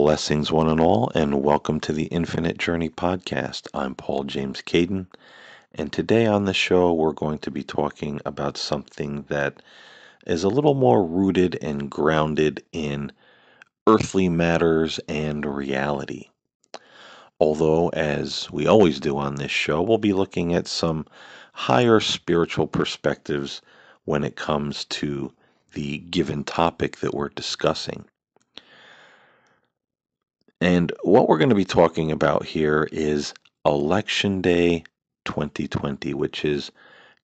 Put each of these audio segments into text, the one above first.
Blessings, one and all, and welcome to the Infinite Journey podcast. I'm Paul James Caden, and today on the show, we're going to be talking about something that is a little more rooted and grounded in earthly matters and reality. Although, as we always do on this show, we'll be looking at some higher spiritual perspectives when it comes to the given topic that we're discussing. And what we're going to be talking about here is Election Day 2020, which is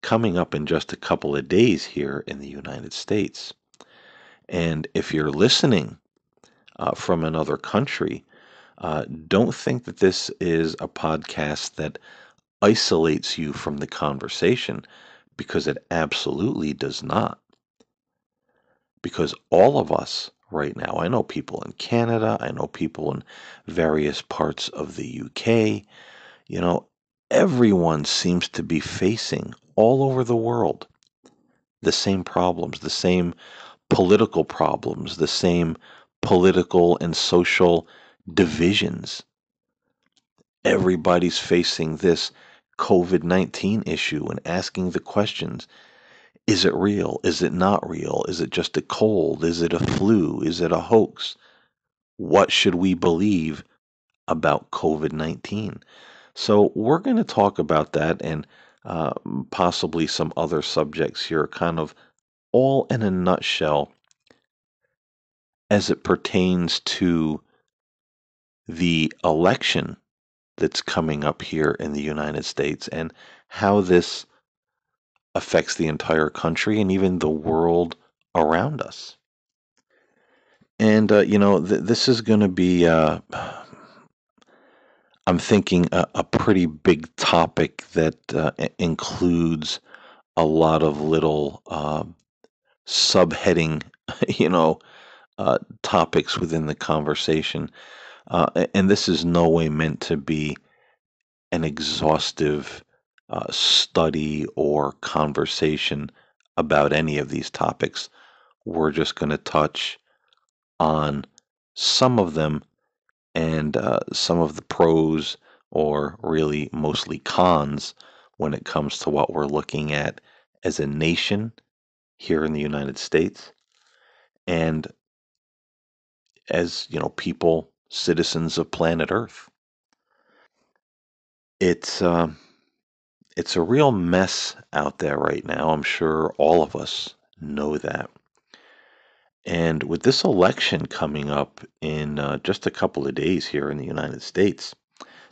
coming up in just a couple of days here in the United States. And if you're listening from another country, don't think that this is a podcast that isolates you from the conversation, because it absolutely does not. Because all of us right now, I know people in Canada, I know people in various parts of the UK, you know, everyone seems to be facing all over the world the same problems, the same political problems, the same political and social divisions. Everybody's facing this COVID-19 issue and asking the questions. Is it real? Is it not real? Is it just a cold? Is it a flu? Is it a hoax? What should we believe about COVID-19? So, we're going to talk about that and uh, possibly some other subjects here, kind of all in a nutshell as it pertains to the election that's coming up here in the United States and how this affects the entire country and even the world around us. And, this is going to be, I'm thinking, a pretty big topic that includes a lot of little subheading, you know, topics within the conversation. And this is no way meant to be an exhaustive study or conversation about any of these topics. We're just going to touch on some of them and some of the pros, or really mostly cons, when it comes to what we're looking at as a nation here in the United States, and as people, citizens of planet Earth. It's it's a real mess out there right now. I'm sure all of us know that. And with this election coming up in just a couple of days here in the United States,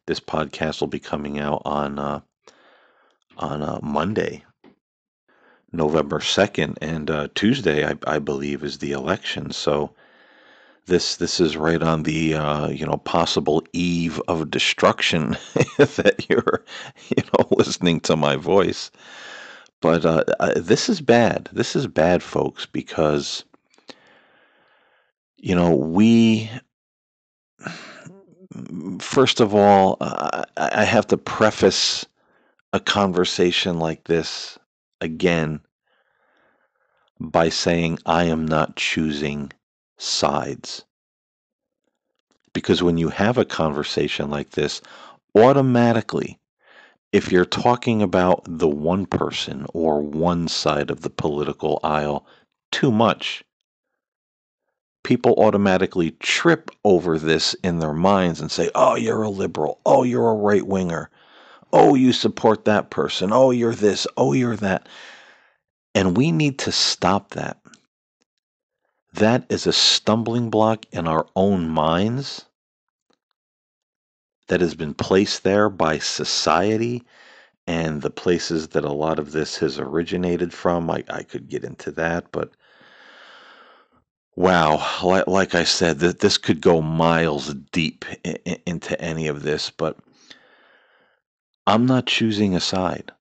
this podcast will be coming out on Monday, November 2nd, and Tuesday, I believe, is the election. So this is right on the possible eve of destruction that you're listening to my voice. But this is bad. This is bad, folks, because we, first of all, I have to preface a conversation like this again by saying I am not choosing sides. Because when you have a conversation like this, automatically, if you're talking about the one person or one side of the political aisle too much, people automatically trip over this in their minds and say, oh, you're a liberal. Oh, you're a right winger. Oh, you support that person. Oh, you're this. Oh, you're that. And we need to stop that. That is a stumbling block in our own minds that has been placed there by society and the places that a lot of this has originated from. I could get into that, but wow, like I said, this could go miles deep into any of this, but I'm not choosing a side,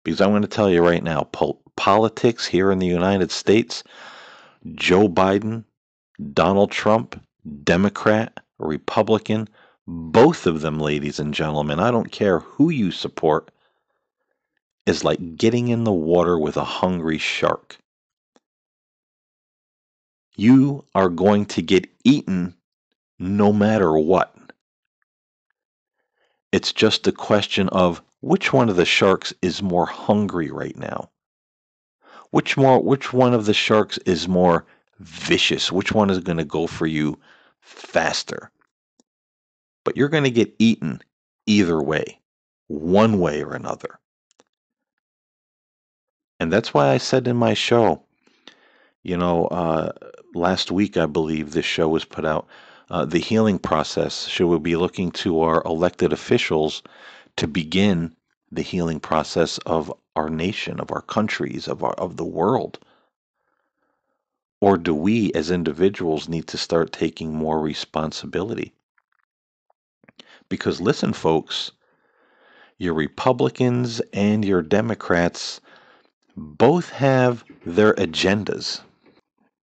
because I'm going to tell you right now, politics here in the United States, Joe Biden, Donald Trump, Democrat, Republican, both of them, ladies and gentlemen, I don't care who you support, is like getting in the water with a hungry shark. You are going to get eaten no matter what. It's just a question of which one of the sharks is more hungry right now. Which one of the sharks is more vicious? Which one is going to go for you faster? But you're going to get eaten either way, one way or another. And that's why I said in my show, you know, last week, I believe this show was put out, the healing process. Should we be looking to our elected officials to begin the healing process of our nation, of our countries, of the world? Or do we as individuals need to start taking more responsibility? Because listen, folks, your Republicans and your Democrats both have their agendas.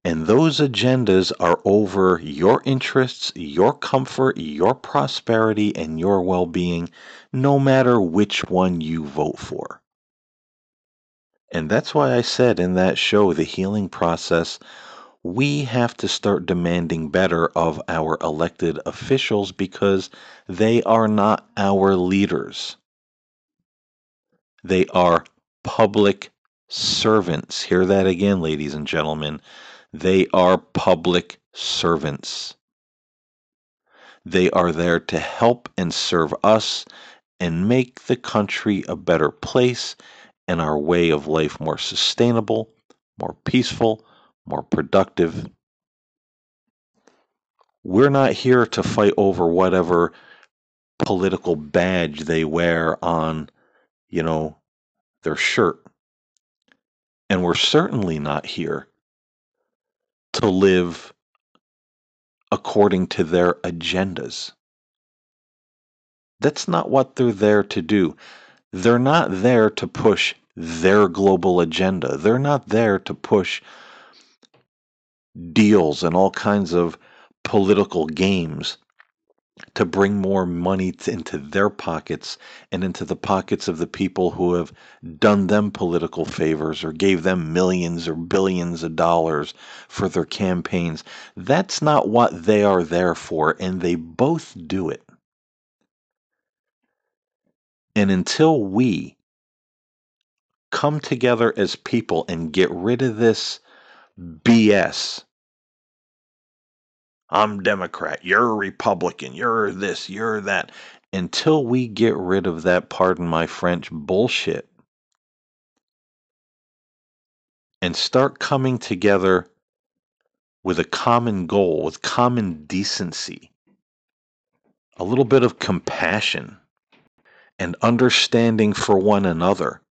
And those agendas are over your interests, your comfort, your prosperity, and your well being, no matter which one you vote for. And that's why I said in that show, The Healing Process, we have to start demanding better of our elected officials because they are not our leaders. They are public servants. Hear that again, ladies and gentlemen. They are public servants. They are there to help and serve us and make the country a better place and our way of life more sustainable, more peaceful, more productive. We're not here to fight over whatever political badge they wear on, you know, their shirt. And we're certainly not here to live according to their agendas. That's not what they're there to do. They're not there to push their global agenda. They're not there to push deals and all kinds of political games to bring more money into their pockets and into the pockets of the people who have done them political favors or gave them millions or billions of dollars for their campaigns. That's not what they are there for, and they both do it. And until we come together as people and get rid of this BS, I'm Democrat, you're Republican, you're this, you're that. Until we get rid of that, pardon my French, bullshit, and start coming together with a common goal, with common decency, a little bit of compassion, and understanding for one another,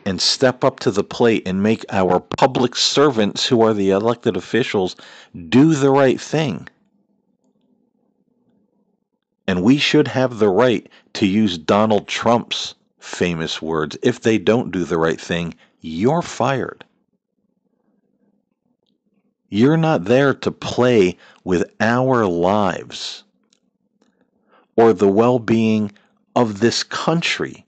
and step up to the plate and make our public servants, who are the elected officials, do the right thing. And we should have the right to use Donald Trump's famous words. If they don't do the right thing, you're fired. You're not there to play with our lives or the well-being of this country.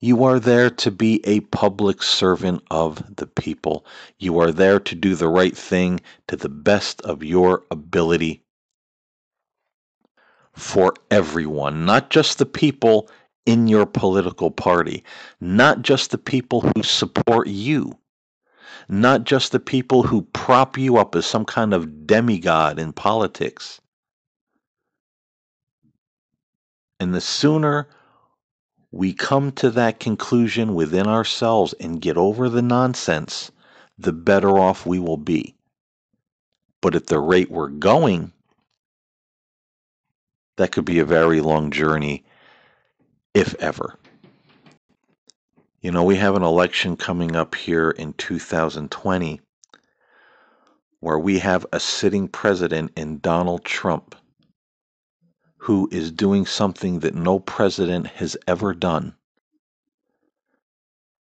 You are there to be a public servant of the people. You are there to do the right thing to the best of your ability for everyone, not just the people in your political party, not just the people who support you, not just the people who prop you up as some kind of demigod in politics. And the sooner we come to that conclusion within ourselves and get over the nonsense, the better off we will be. But at the rate we're going, that could be a very long journey, if ever. You know, we have an election coming up here in 2020 where we have a sitting president in Donald Trump who is doing something that no president has ever done.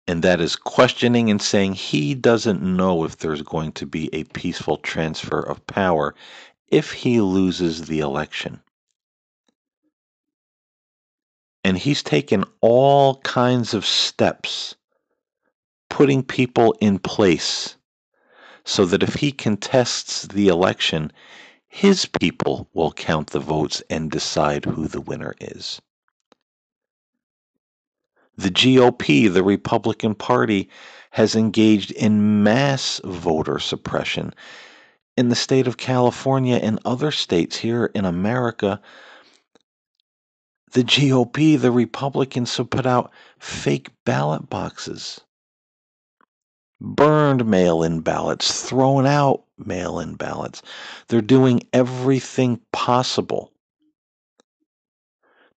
And that is questioning and saying he doesn't know if there's going to be a peaceful transfer of power if he loses the election. And he's taken all kinds of steps, putting people in place so that if he contests the election, his people will count the votes and decide who the winner is. The GOP, the Republican Party, has engaged in mass voter suppression. In the state of California and other states here in America, the GOP, the Republicans, have put out fake ballot boxes, burned mail in ballots, thrown out mail in ballots. They're doing everything possible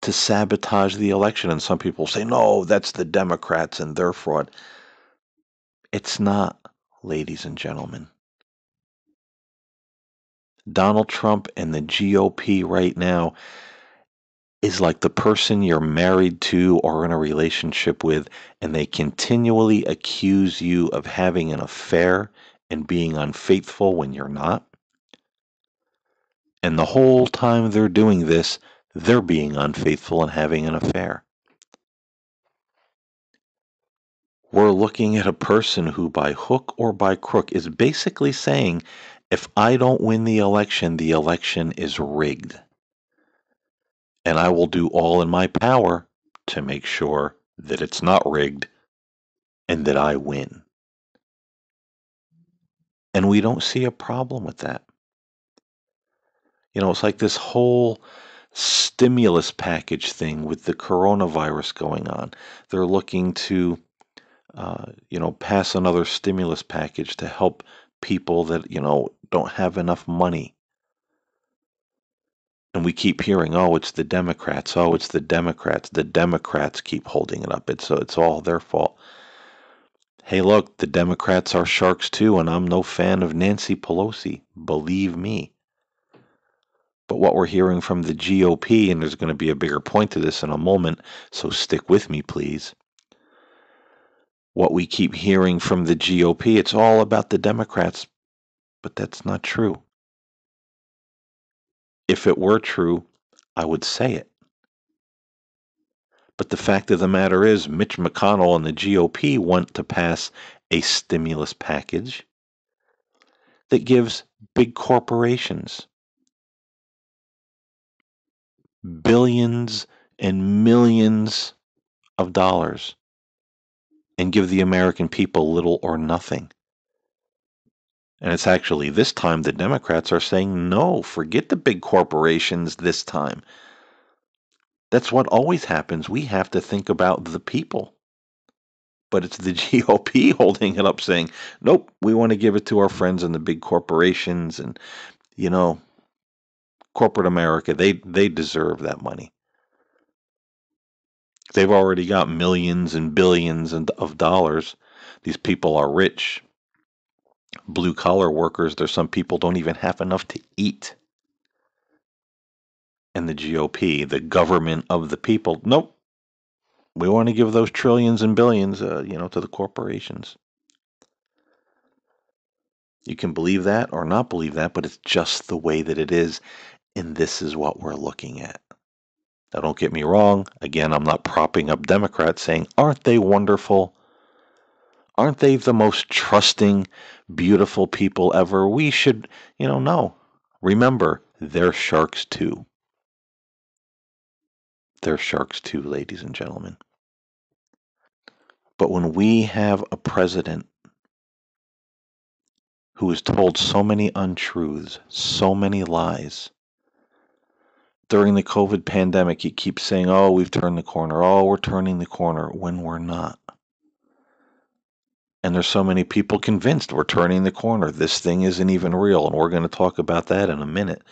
to sabotage the election. And some people say, no, that's the Democrats and their fraud. It's not, ladies and gentlemen. Donald Trump and the GOP right now is like the person you're married to or in a relationship with, and they continually accuse you of having an affair and being unfaithful when you're not. And the whole time they're doing this, they're being unfaithful and having an affair. We're looking at a person who, by hook or by crook, is basically saying, if I don't win the election is rigged. And I will do all in my power to make sure that it's not rigged and that I win. And we don't see a problem with that. It's like this whole stimulus package thing with the coronavirus going on. They're looking to, pass another stimulus package to help people that, don't have enough money. And we keep hearing, oh, it's the Democrats. Oh, it's the Democrats. The Democrats keep holding it up. It's all their fault. Hey, look, the Democrats are sharks too, and I'm no fan of Nancy Pelosi. Believe me. But what we're hearing from the GOP, and there's going to be a bigger point to this in a moment, so stick with me, please. What we keep hearing from the GOP, it's all about the Democrats, but that's not true. If it were true, I would say it. But the fact of the matter is, Mitch McConnell and the GOP want to pass a stimulus package that gives big corporations billions and millions of dollars and give the American people little or nothing. And it's actually this time the Democrats are saying, no, forget the big corporations this time. That's what always happens. We have to think about the people. But it's the GOP holding it up saying, nope, we want to give it to our friends in the big corporations. And, corporate America, they deserve that money. They've already got millions and billions of dollars. These people are rich. Blue collar workers, there's some people don't even have enough to eat. And the GOP, the government of the people, nope. We want to give those trillions and billions, to the corporations. You can believe that or not believe that, but it's just the way that it is. And this is what we're looking at. Now, don't get me wrong. Again, I'm not propping up Democrats saying, aren't they wonderful? Aren't they the most trusting, beautiful people ever? We should, no. Remember, they're sharks too. They're sharks too, ladies and gentlemen. But when we have a president who is told so many untruths, so many lies, during the COVID pandemic, he keeps saying, oh, we've turned the corner. Oh, we're turning the corner, when we're not. And there's so many people convinced we're turning the corner. This thing isn't even real. And we're going to talk about that in a minute.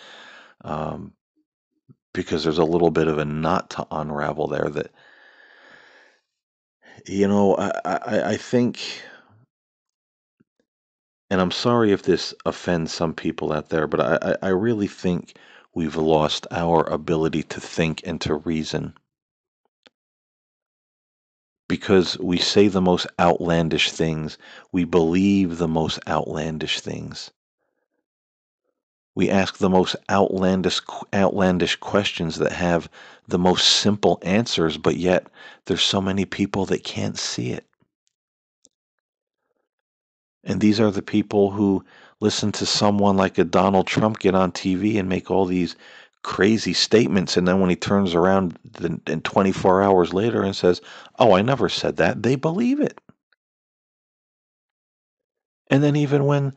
Because there's a little bit of a knot to unravel there that, I think, and I'm sorry if this offends some people out there, but I really think we've lost our ability to think and to reason. Because we say the most outlandish things, we believe the most outlandish things. We ask the most outlandish questions that have the most simple answers, but yet there's so many people that can't see it. And these are the people who listen to someone like a Donald Trump get on TV and make all these crazy statements. And then when he turns around and 24 hours later and says, "Oh, I never said that," they believe it. And then even when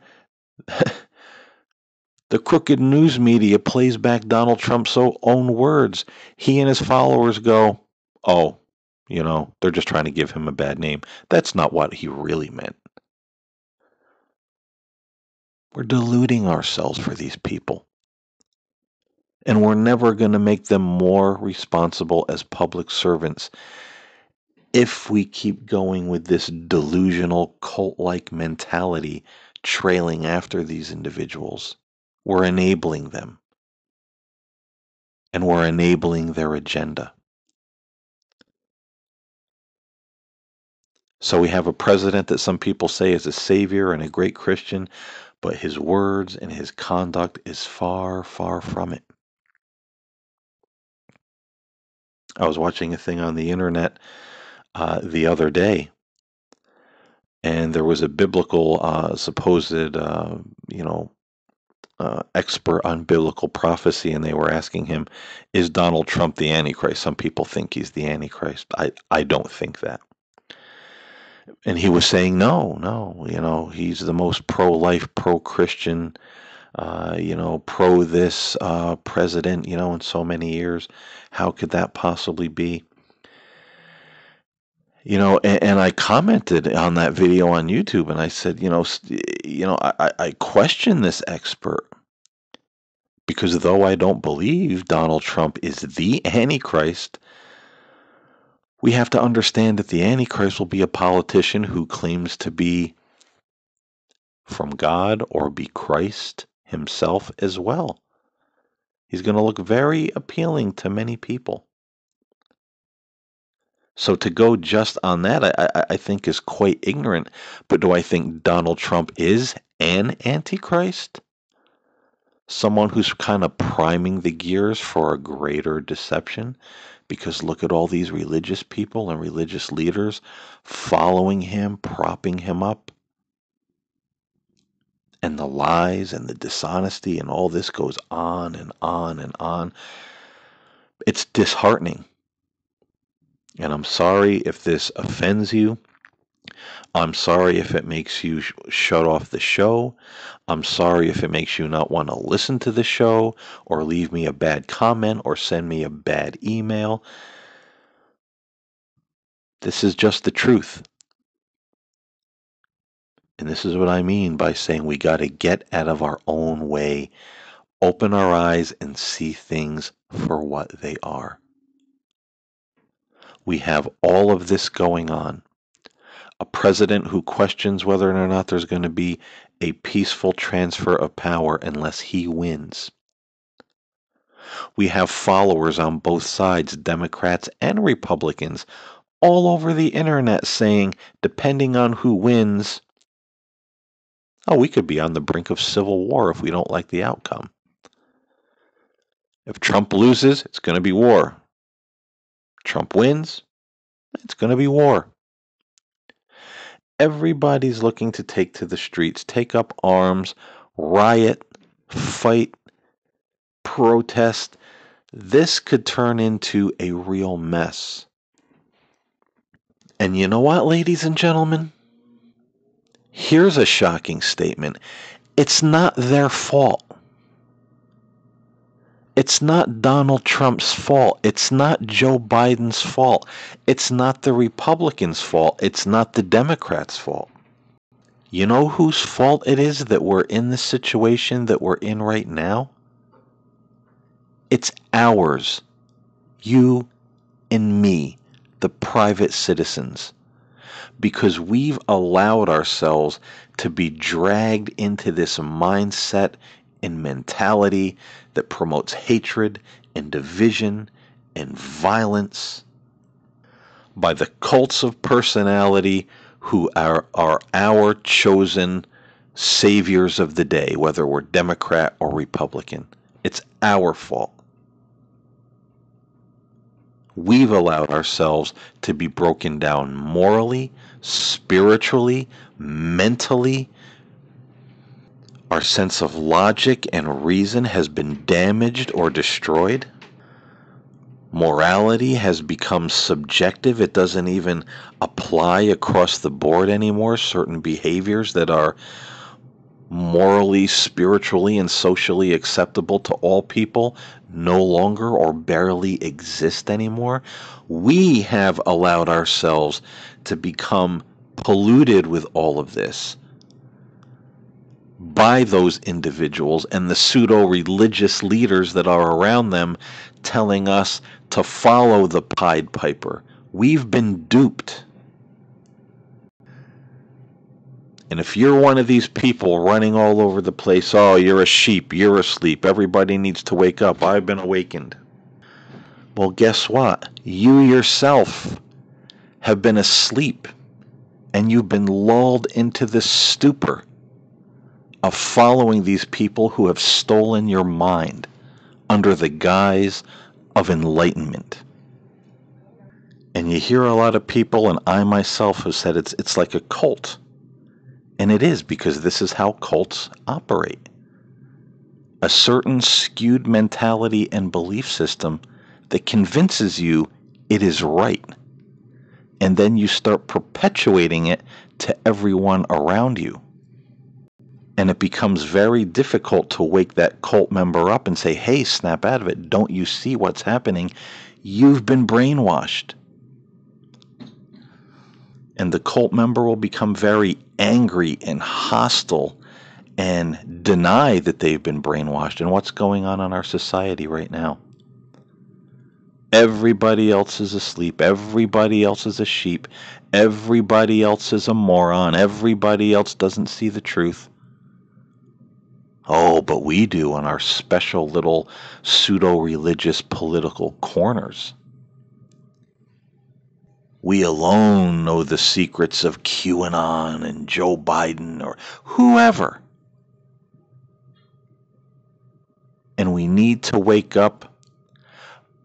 the crooked news media plays back Donald Trump's own words, he and his followers go, "Oh, they're just trying to give him a bad name. That's not what he really meant." We're deluding ourselves for these people. And we're never going to make them more responsible as public servants if we keep going with this delusional cult-like mentality trailing after these individuals. We're enabling them, and we're enabling their agenda. So we have a president that some people say is a savior and a great Christian, but his words and his conduct is far, far from it. I was watching a thing on the internet the other day, and there was a biblical supposed expert on biblical prophecy, and they were asking him, is Donald Trump the Antichrist? Some people think he's the Antichrist. I don't think that. And he was saying, no, he's the most pro-life, pro-Christian, pro this president, in so many years. How could that possibly be? And I commented on that video on YouTube, and I said, I question this expert, because though I don't believe Donald Trump is the Antichrist, we have to understand that the Antichrist will be a politician who claims to be from God or be Christ himself as well. He's going to look very appealing to many people. So to go just on that, I think is quite ignorant. But do I think Donald Trump is an Antichrist? Someone who's kind of priming the gears for a greater deception? Because look at all these religious people and religious leaders following him, propping him up. And the lies and the dishonesty and all this goes on and on and on. It's disheartening. And I'm sorry if this offends you. I'm sorry if it makes you shut off the show. I'm sorry if it makes you not want to listen to the show or leave me a bad comment or send me a bad email. This is just the truth. And this is what I mean by saying we got to get out of our own way, open our eyes, and see things for what they are. We have all of this going on. A president who questions whether or not there's going to be a peaceful transfer of power unless he wins. We have followers on both sides, Democrats and Republicans, all over the internet saying, depending on who wins, we could be on the brink of civil war if we don't like the outcome. If Trump loses, it's going to be war. Trump wins, it's going to be war. Everybody's looking to take to the streets, take up arms, riot, fight, protest. This could turn into a real mess. And you know what, ladies and gentlemen? Here's a shocking statement. It's not their fault. It's not Donald Trump's fault. It's not Joe Biden's fault. It's not the Republicans' fault. It's not the Democrats' fault. You know whose fault it is that we're in the situation that we're in right now? It's ours. You and me, the private citizens. Because we've allowed ourselves to be dragged into this mindset and mentality that promotes hatred and division and violence by the cults of personality who are our chosen saviors of the day, whether we're Democrat or Republican. It's our fault. We've allowed ourselves to be broken down morally, spiritually, mentally. Our sense of logic and reason has been damaged or destroyed. Morality has become subjective. It doesn't even apply across the board anymore. Certain behaviors that are morally, spiritually, and socially acceptable to all people no longer or barely exist anymore. We have allowed ourselves to become polluted with all of this by those individuals and the pseudo-religious leaders that are around them telling us to follow the Pied Piper. We've been duped. And if you're one of these people running all over the place, oh, you're a sheep, you're asleep, everybody needs to wake up, I've been awakened. Well, guess what? You yourself have been asleep, and you've been lulled into this stupor of following these people who have stolen your mind under the guise of enlightenment. And you hear a lot of people, and I myself have said it's like a cult. And it is, because this is how cults operate. A certain skewed mentality and belief system that convinces you it is right. And then you start perpetuating it to everyone around you. And it becomes very difficult to wake that cult member up and say, hey, snap out of it. Don't you see what's happening? You've been brainwashed. And the cult member will become very angry and hostile and deny that they've been brainwashed. And what's going on in our society right now? Everybody else is asleep. Everybody else is a sheep. Everybody else is a moron. Everybody else doesn't see the truth. Oh, but we do on our special little pseudo-religious political corners. We alone know the secrets of QAnon and Joe Biden or whoever. And we need to wake up,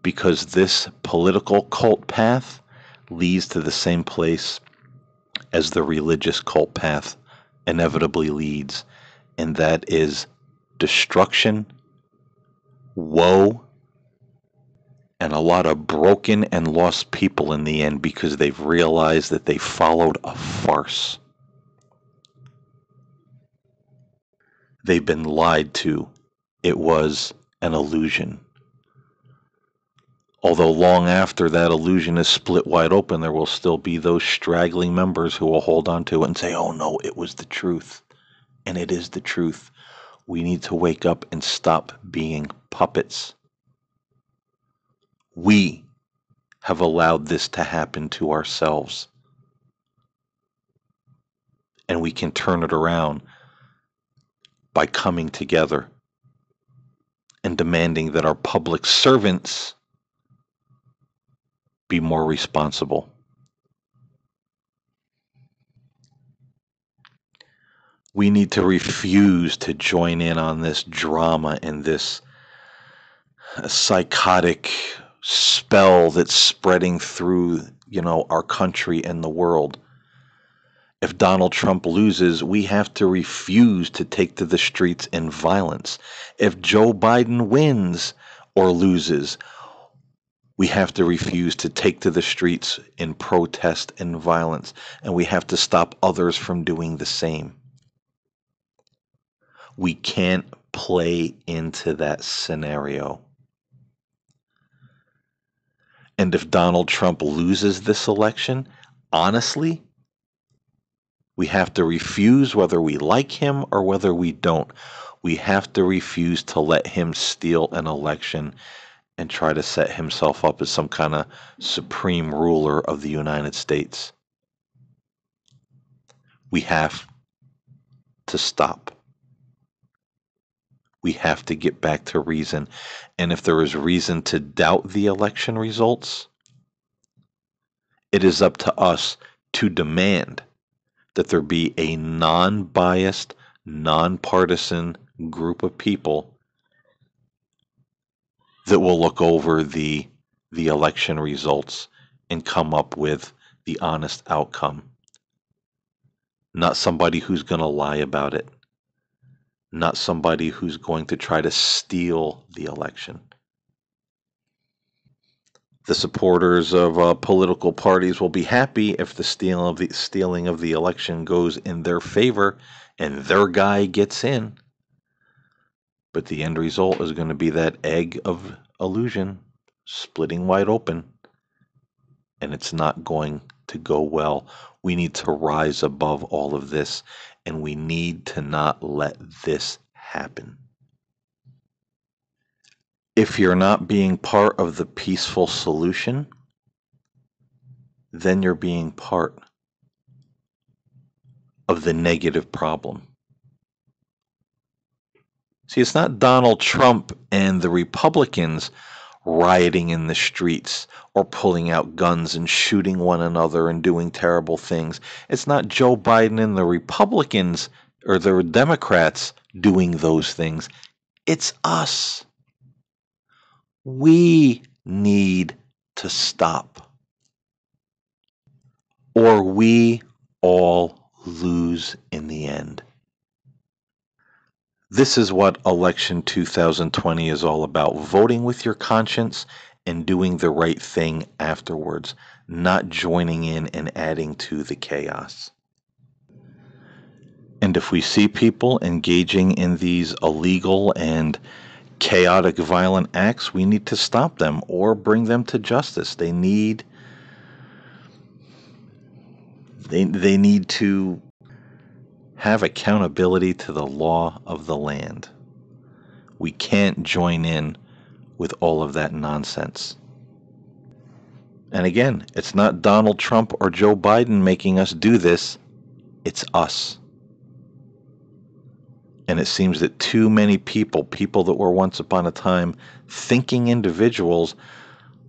because this political cult path leads to the same place as the religious cult path inevitably leads, and that is destruction, woe, and a lot of broken and lost people in the end, because they've realized that they followed a farce. They've been lied to. It was an illusion. Although long after that illusion is split wide open, there will still be those straggling members who will hold on to it and say, oh no, it was the truth. And it is the truth. We need to wake up and stop being puppets. We have allowed this to happen to ourselves. And we can turn it around by coming together and demanding that our public servants be more responsible. We need to refuse to join in on this drama and this psychotic spell that's spreading through, our country and the world. If Donald Trump loses, we have to refuse to take to the streets in violence. If Joe Biden wins or loses, we have to refuse to take to the streets in protest and violence, and we have to stop others from doing the same. We can't play into that scenario. And if Donald Trump loses this election, honestly, we have to refuse, whether we like him or whether we don't. We have to refuse to let him steal an election and try to set himself up as some kind of supreme ruler of the United States. We have to stop. We have to get back to reason. And if there is reason to doubt the election results, it is up to us to demand that there be a non-biased, non-partisan group of people that will look over the election results and come up with the honest outcome. not somebody who's going to lie about it, not somebody who's going to try to steal the election. The supporters of political parties will be happy if the stealing of the election goes in their favor and their guy gets in. But the end result is going to be that egg of illusion splitting wide open, and it's not going to go well. We need to rise above all of this, and we need to not let this happen. If you're not being part of the peaceful solution, then you're being part of the negative problem. See, it's not Donald Trump and the Republicans rioting in the streets or pulling out guns and shooting one another and doing terrible things. It's not Joe Biden and the Republicans or the Democrats doing those things. It's us. We need to stop, or we all lose in the end. This is what election 2020 is all about: voting with your conscience and doing the right thing afterwards, not joining in and adding to the chaos. And if we see people engaging in these illegal and chaotic violent acts, we need to stop them or bring them to justice. They need to have accountability to the law of the land. We can't join in with all of that nonsense. And again, it's not Donald Trump or Joe Biden making us do this. It's us. And it seems that too many people that were once upon a time thinking individuals,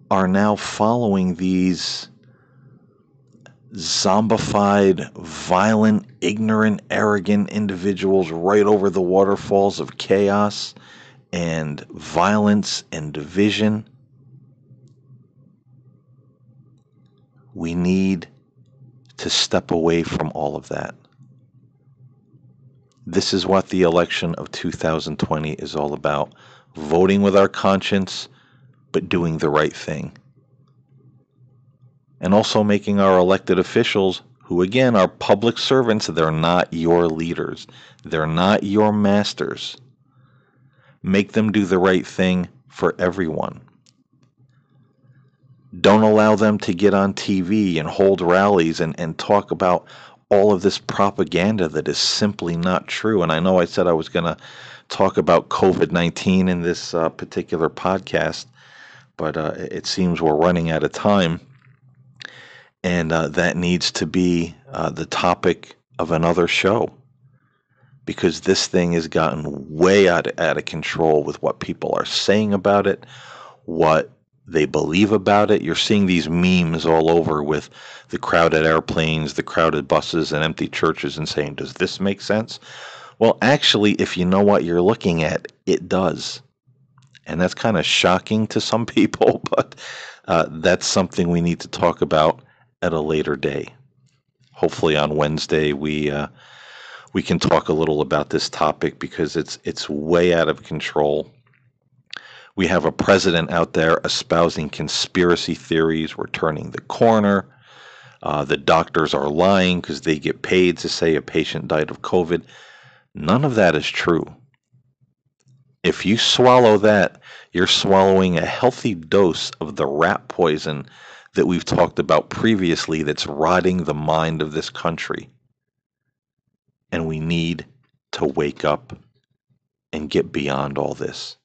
are now following these zombified, violent, ignorant, arrogant individuals right over the waterfalls of chaos and violence and division. We need to step away from all of that. This is what the election of 2020 is all about: voting with our conscience, but doing the right thing. And also making our elected officials, who again are public servants, they're not your leaders, they're not your masters. Make them do the right thing for everyone. Don't allow them to get on TV and hold rallies and talk about all of this propaganda that is simply not true. And I know I said I was going to talk about COVID-19 in this particular podcast, but it seems we're running out of time. And that needs to be the topic of another show, because this thing has gotten way out of control with what people are saying about it, what they believe about it. You're seeing these memes all over with the crowded airplanes, the crowded buses, and empty churches, and saying, does this make sense? Well, actually, if you know what you're looking at, it does. And that's kind of shocking to some people, but that's something we need to talk about at a later day. Hopefully on Wednesday we can talk a little about this topic, because it's way out of control. We have a president out there espousing conspiracy theories. We're turning the corner. The doctors are lying because they get paid to say a patient died of COVID. None of that is true. If you swallow that, you're swallowing a healthy dose of the rat poison that we've talked about previously that's rotting the mind of this country. And we need to wake up and get beyond all this.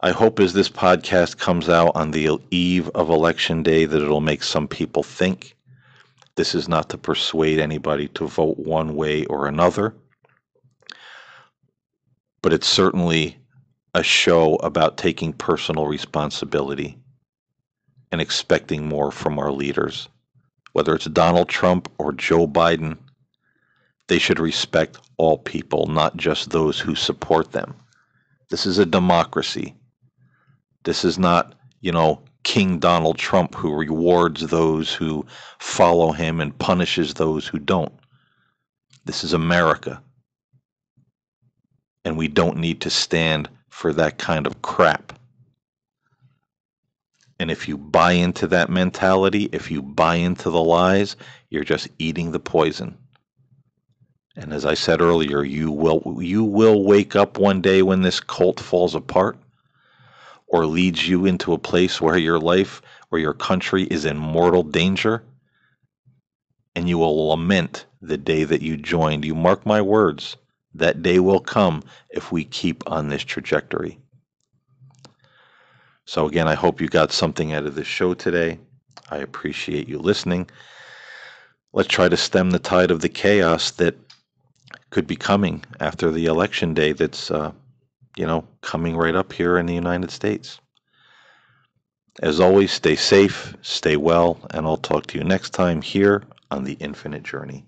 I hope as this podcast comes out on the eve of Election Day that it'll make some people think. This is not to persuade anybody to vote one way or another, but it's certainly a show about taking personal responsibility and expecting more from our leaders. Whether it's Donald Trump or Joe Biden, they should respect all people, not just those who support them. This is a democracy. This is not, King Donald Trump who rewards those who follow him and punishes those who don't. This is America, and we don't need to stand for that kind of crap. And if you buy into that mentality, if you buy into the lies, you're just eating the poison. And as I said earlier, you will wake up one day when this cult falls apart or leads you into a place where your life, where your country is in mortal danger, and you will lament the day that you joined. You mark my words, that day will come if we keep on this trajectory. So again, I hope you got something out of this show today. I appreciate you listening. Let's try to stem the tide of the chaos that could be coming after the election day that's, coming right up here in the United States. As always, stay safe, stay well, and I'll talk to you next time here on The Infinite Journey.